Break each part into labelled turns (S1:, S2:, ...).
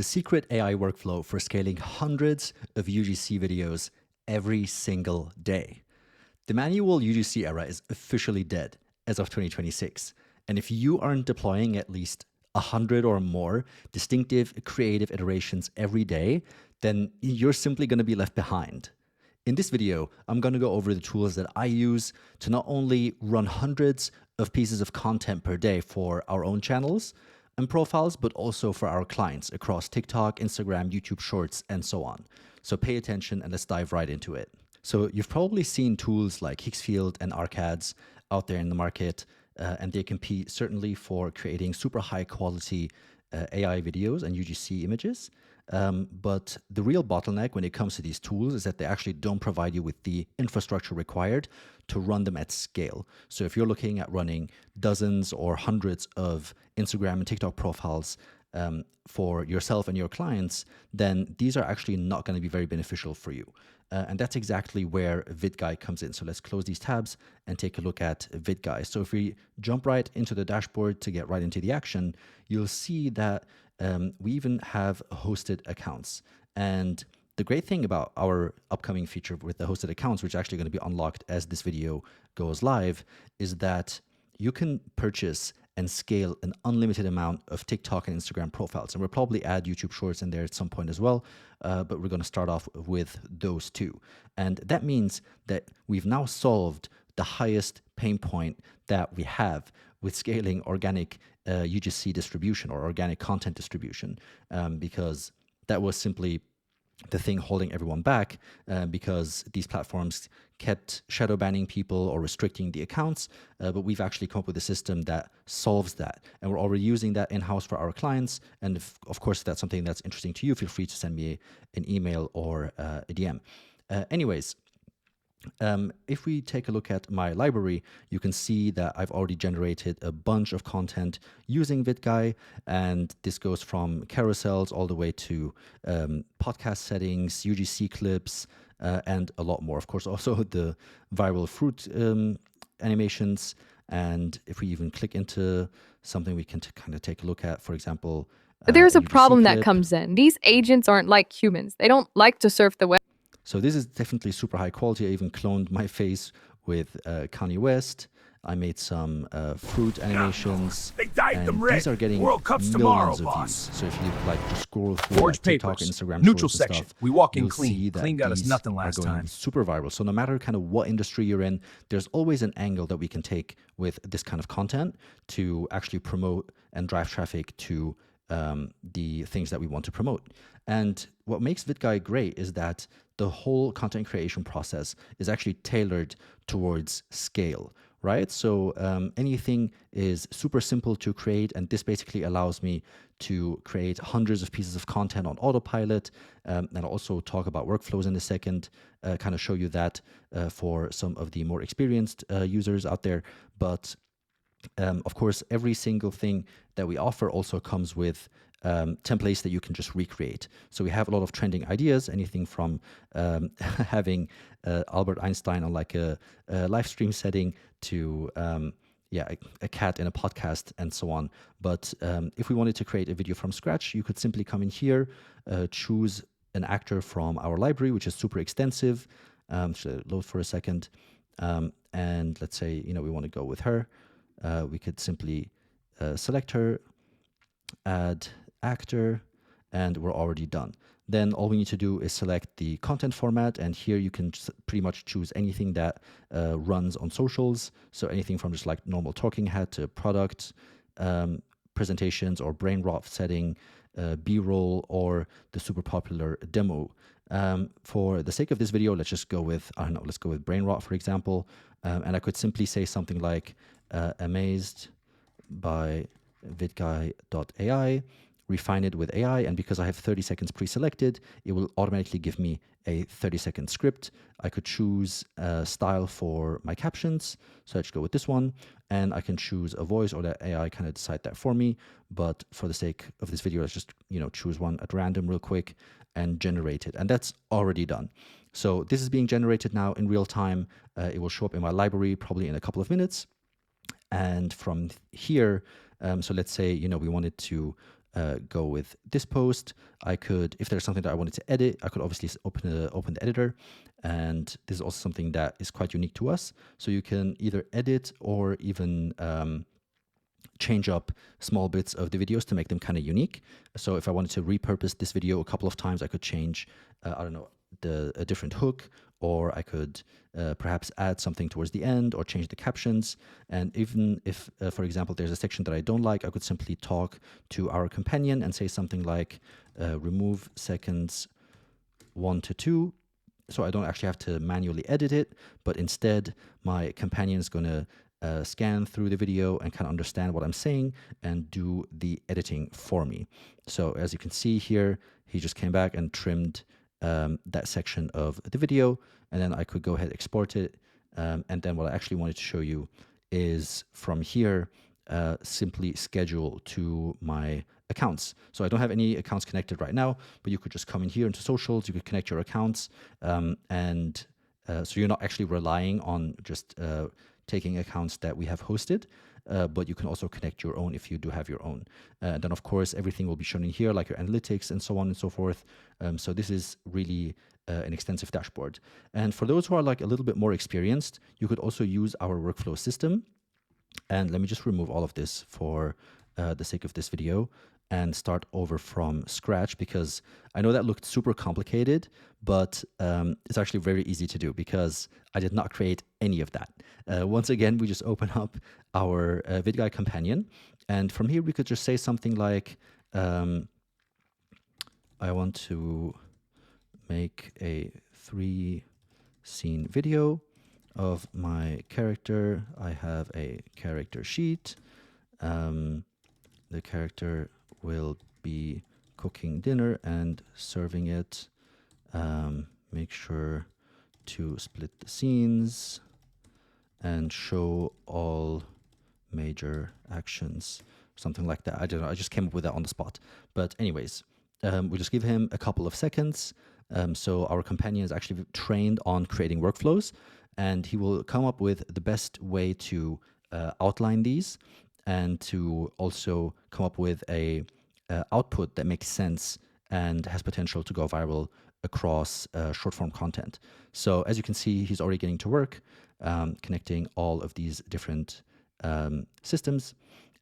S1: the secret AI workflow for scaling hundreds of UGC videos every single day. The manual UGC era is officially dead as of 2026. And if you aren't deploying at least 100 or more distinctive creative iterations every day, then you're simply going to be left behind. In this video, I'm going to go over the tools that I use to not only run hundreds of pieces of content per day for our own channels and profiles, but also for our clients across TikTok, Instagram, YouTube Shorts, and so on. So pay attention and let's dive right into it. So you've probably seen tools like Hicksfield and Arcads out there in the market, and they compete certainly for creating super high quality AI videos and UGC images. But the real bottleneck when it comes to these tools is that they actually don't provide you with the infrastructure required to run them at scale. So if you're looking at running dozens or hundreds of Instagram and TikTok profiles for yourself and your clients, then these are actually not going to be very beneficial for you. And that's exactly where VidGuy comes in. So let's close these tabs and take a look at VidGuy. So if we jump right into the dashboard to get right into the action, you'll see that we even have hosted accounts. And the great thing about our upcoming feature with the hosted accounts, which is actually going to be unlocked as this video goes live, is that you can purchase and scale an unlimited amount of TikTok and Instagram profiles. And we'll probably add YouTube Shorts in there at some point as well, but we're going to start off with those two. And that means that we've now solved the highest pain point that we have with scaling organic UGC distribution or organic content distribution, because that was simply the thing holding everyone back, because these platforms kept shadow banning people or restricting the accounts, but we've actually come up with a system that solves that. And we're already using that in-house for our clients. And if, of course, if that's something that's interesting to you, feel free to send me an email or a DM. Anyways, if we take a look at my library, you can see that I've already generated a bunch of content using VidGuy, and this goes from carousels all the way to podcast settings, UGC clips, and a lot more. Of course, also the viral fruit animations. And if we even click into something, we can kind of take a look at, for example,
S2: But there's a
S1: UGC
S2: problem that
S1: clip.
S2: comes in. These agents aren't like humans. They don't like to surf the web.
S1: So this is definitely super high quality. I even cloned my face with Kanye West. I made some fruit animations.
S3: They dyed
S1: and
S3: them red.
S1: these are getting
S3: World Cup's
S1: millions
S3: tomorrow,
S1: of
S3: boss.
S1: views. So if you like to scroll through
S3: Forged
S1: like, TikTok,
S3: papers.
S1: Instagram,
S3: Neutral
S1: Shorts and
S3: section.
S1: stuff,
S3: We walk in
S1: you'll
S3: clean.
S1: see that
S3: Clean got us
S1: these
S3: nothing
S1: are
S3: last
S1: going
S3: time.
S1: super viral. So no matter kind of what industry you're in, there's always an angle that we can take with this kind of content to actually promote and drive traffic to the things that we want to promote. And what makes VidGuy great is that the whole content creation process is actually tailored towards scale, right? So anything is super simple to create, and this basically allows me to create hundreds of pieces of content on autopilot, and I'll also talk about workflows in a second, kind of show you that for some of the more experienced users out there. But of course, every single thing that we offer also comes with templates that you can just recreate. So we have a lot of trending ideas, anything from having Albert Einstein on like a live stream setting to a cat in a podcast and so on. But if we wanted to create a video from scratch, you could simply come in here, choose an actor from our library, which is super extensive. Should I load for a second? And let's say, we want to go with her. We could simply select her, add actor, and we're already done. Then all we need to do is select the content format, and here you can pretty much choose anything that runs on socials. So anything from just like normal talking head to product, presentations or brain rot setting, B-roll, or the super popular demo. For the sake of this video, let's just go with, I don't know, let's go with brain rot, for example. And I could simply say something like amazed by vidguy.ai, refine it with AI, and because I have 30 seconds pre-selected, it will automatically give me a 30-second script. I could choose a style for my captions, so I just go with this one, and I can choose a voice, or let AI kind of decide that for me. But for the sake of this video, let's just choose one at random real quick and generate it, and that's already done. So this is being generated now in real time. It will show up in my library probably in a couple of minutes. And from here, so let's say, we wanted to go with this post. I could, if there's something that I wanted to edit, I could obviously open the editor. And this is also something that is quite unique to us. So you can either edit or even change up small bits of the videos to make them kind of unique. So if I wanted to repurpose this video a couple of times, I could change, I don't know, a different hook, or I could perhaps add something towards the end or change the captions. And even if, for example, there's a section that I don't like, I could simply talk to our companion and say something like remove seconds 1 to 2. So I don't actually have to manually edit it, but instead my companion is going to scan through the video and kind of understand what I'm saying and do the editing for me. So as you can see here, he just came back and trimmed that section of the video, and then I could go ahead, export it. And then what I actually wanted to show you is from here, simply schedule to my accounts. So I don't have any accounts connected right now, but you could just come in here into socials, you could connect your accounts, and so you're not actually relying on just taking accounts that we have hosted, but you can also connect your own if you do have your own. Then of course, everything will be shown in here, like your analytics and so on and so forth. So this is really an extensive dashboard. And for those who are like a little bit more experienced, you could also use our workflow system. And let me just remove all of this for the sake of this video and start over from scratch, because I know that looked super complicated, but it's actually very easy to do because I did not create any of that. Once again, we just open up our VidGuy companion, and from here we could just say something like, I want to make a 3-scene video of my character. I have a character sheet. The character will be cooking dinner and serving it. Make sure to split the scenes and show all major actions, something like that. I don't know, I just came up with that on the spot. But anyways, we just give him a couple of seconds. So our companion is actually trained on creating workflows, and he will come up with the best way to outline these and to also come up with a output that makes sense and has potential to go viral across short form content. So as you can see, he's already getting to work, connecting all of these different systems,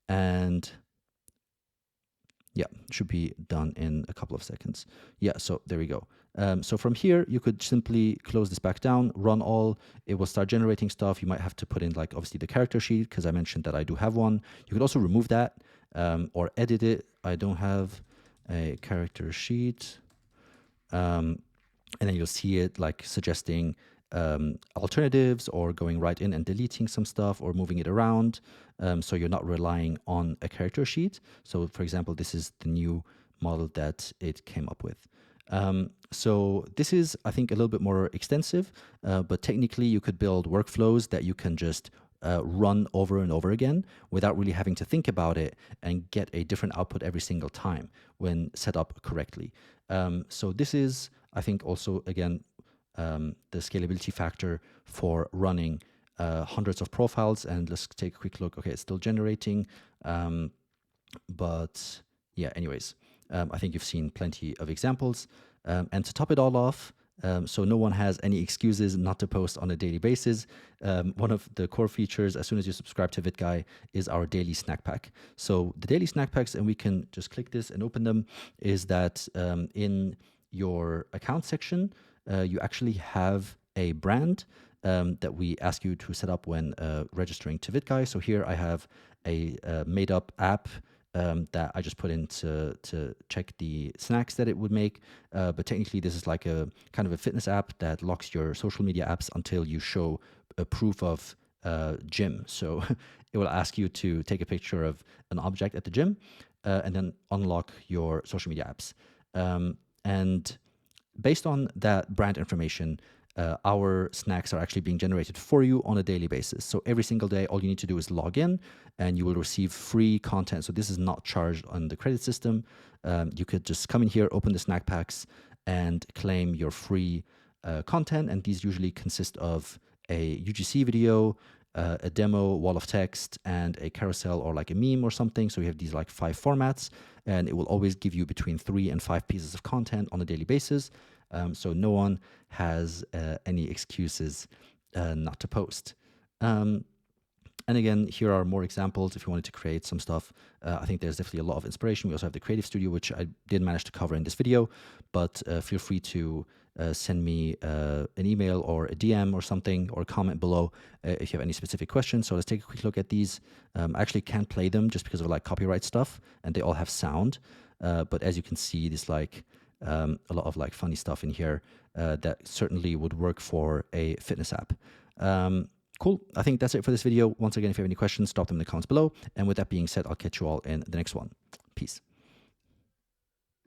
S1: and yeah, should be done in a couple of seconds. Yeah, so there we go. So from here, you could simply close this back down, run all, it will start generating stuff. You might have to put in like obviously the character sheet, because I mentioned that I do have one. You could also remove that or edit it. I don't have a character sheet. And then you'll see it like suggesting alternatives, or going right in and deleting some stuff or moving it around. So you're not relying on a character sheet. So for example, this is the new model that it came up with. So this is, I think, a little bit more extensive, but technically you could build workflows that you can just run over and over again without really having to think about it and get a different output every single time when set up correctly. So this is, I think, also, again, the scalability factor for running hundreds of profiles. And let's take a quick look. Okay, it's still generating. But yeah, anyways, I think you've seen plenty of examples. And to top it all off, so no one has any excuses not to post on a daily basis, one of the core features, as soon as you subscribe to VidGuy, is our daily snack pack. So the daily snack packs, and we can just click this and open them, is that in your account section, you actually have a brand that we ask you to set up when registering to VidGuy. So here I have a made up app that I just put in to check the snacks that it would make. But technically, this is like a kind of a fitness app that locks your social media apps until you show a proof of gym. So it will ask you to take a picture of an object at the gym and then unlock your social media apps. And based on that brand information, our snacks are actually being generated for you on a daily basis. So every single day, all you need to do is log in and you will receive free content. So this is not charged on the credit system. You could just come in here, open the snack packs, and claim your free content. And these usually consist of a UGC video, a demo, wall of text, and a carousel or like a meme or something. So we have these like 5 formats, and it will always give you between 3 and 5 pieces of content on a daily basis. So no one has any excuses not to post. And again, here are more examples if you wanted to create some stuff. I think there's definitely a lot of inspiration. We also have the Creative Studio, which I didn't manage to cover in this video, but feel free to send me an email or a DM or something, or comment below if you have any specific questions. So let's take a quick look at these. I actually can't play them just because of like copyright stuff, and they all have sound. But as you can see, there's like a lot of like funny stuff in here that certainly would work for a fitness app. Cool. I think that's it for this video. Once again, if you have any questions, drop them in the comments below. And with that being said, I'll catch you all in the next one. Peace.